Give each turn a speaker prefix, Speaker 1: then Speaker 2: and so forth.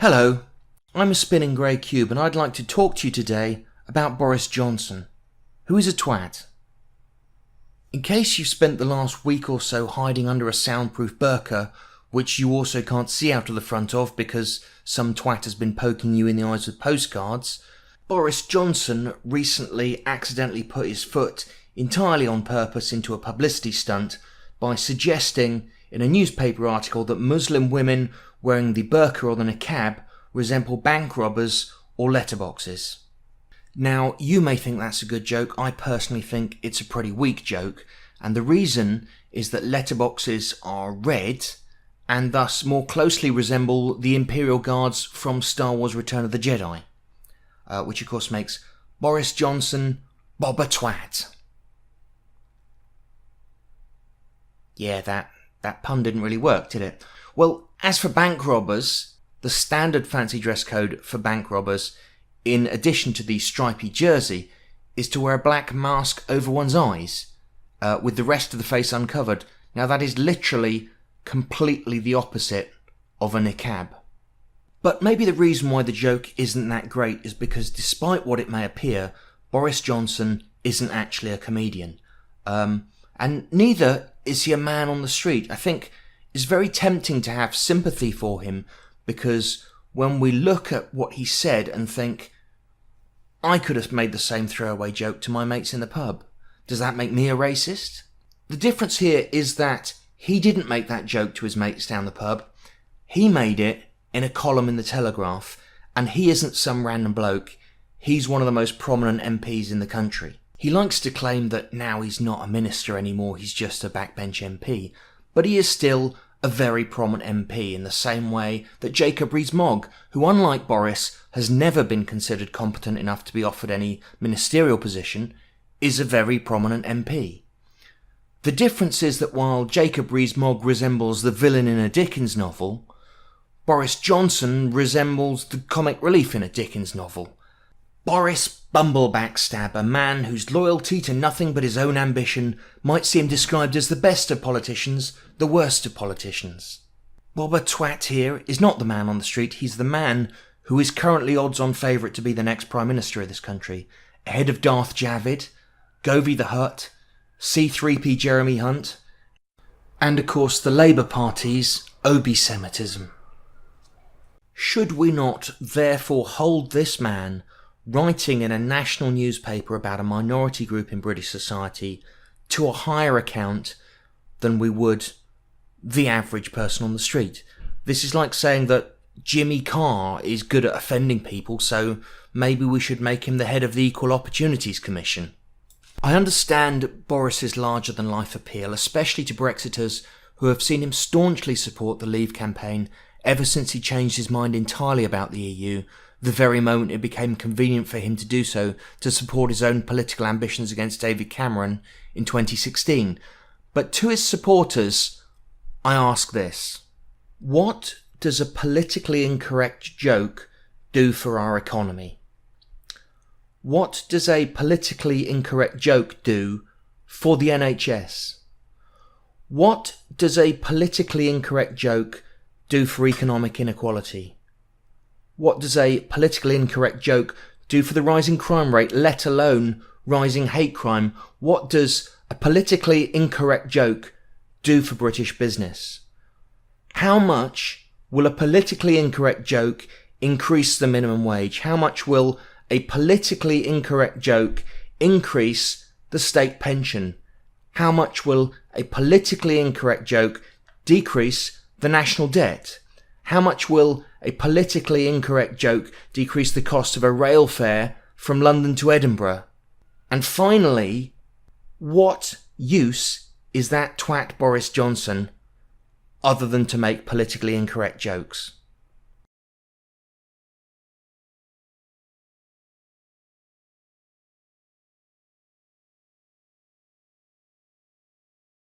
Speaker 1: Hello, I'm a spinning grey cube and I'd like to talk to you today about Boris Johnson, who is a twat. In case you've spent the last week or so hiding under a soundproof burqa, which you also can't see out of the front of because some twat has been poking you in the eyes with postcards, Boris Johnson recently accidentally put his foot entirely on purpose into a publicity stunt by suggesting in a newspaper article that Muslim women wearing the burqa or the niqab resemble bank robbers or letterboxes. Now, you may think that's a good joke. I personally think it's a pretty weak joke, and the reason is that letterboxes are red and thus more closely resemble the Imperial Guards from Star Wars Return of the Jedi, which of course makes Boris Johnson Bob a twat. Yeah, that pun didn't really work, did it? Well, as for bank robbers, the standard fancy dress code for bank robbers, in addition to the stripy jersey, is to wear a black mask over one's eyes, with the rest of the face uncovered. Now that is literally completely the opposite of a niqab. But maybe the reason why the joke isn't that great is because despite what it may appear, Boris Johnson isn't actually a comedian. And neither is he a man on the street. I think it's very tempting to have sympathy for him because when we look at what he said and think, I could have made the same throwaway joke to my mates in the pub. Does that make me a racist? The difference here is that he didn't make that joke to his mates down the pub. He made it in a column in the Telegraph, and he isn't some random bloke. He's one of the most prominent MPs in the country. He likes to claim that now he's not a minister anymore, he's just a backbench MP, but he is still a very prominent MP in the same way that Jacob Rees-Mogg, who unlike Boris has never been considered competent enough to be offered any ministerial position, is a very prominent MP. The difference is that while Jacob Rees-Mogg resembles the villain in a Dickens novel, Boris Johnson resembles the comic relief in a Dickens novel. Boris Bumblebackstab, a man whose loyalty to nothing but his own ambition might see him described as the best of politicians, the worst of politicians. Bob a twat here is not the man on the street, he's the man who is currently odds-on favourite to be the next Prime Minister of this country, ahead of Darth Javid, Govey the Hutt, C-3P Jeremy Hunt, and of course the Labour Party's Obi-Semitism. Should we not therefore hold this man writing in a national newspaper about a minority group in British society to a higher account than we would the average person on the street? This is like saying that Jimmy Carr is good at offending people, so maybe we should make him the head of the Equal Opportunities Commission. I understand Boris's larger-than-life appeal, especially to Brexiters who have seen him staunchly support the Leave campaign ever since he changed his mind entirely about the EU, the very moment it became convenient for him to do so to support his own political ambitions against David Cameron in 2016. But to his supporters, I ask this. What does a politically incorrect joke do for our economy? What does a politically incorrect joke do for the NHS? What does a politically incorrect joke do for economic inequality? What does a politically incorrect joke do for the rising crime rate, let alone rising hate crime? What does a politically incorrect joke do for British business? How much will a politically incorrect joke increase the minimum wage? How much will a politically incorrect joke increase the state pension? How much will a politically incorrect joke decrease the national debt? How much will a politically incorrect joke decrease the cost of a rail fare from London to Edinburgh? And finally, what use is that twat Boris Johnson other than to make politically incorrect jokes?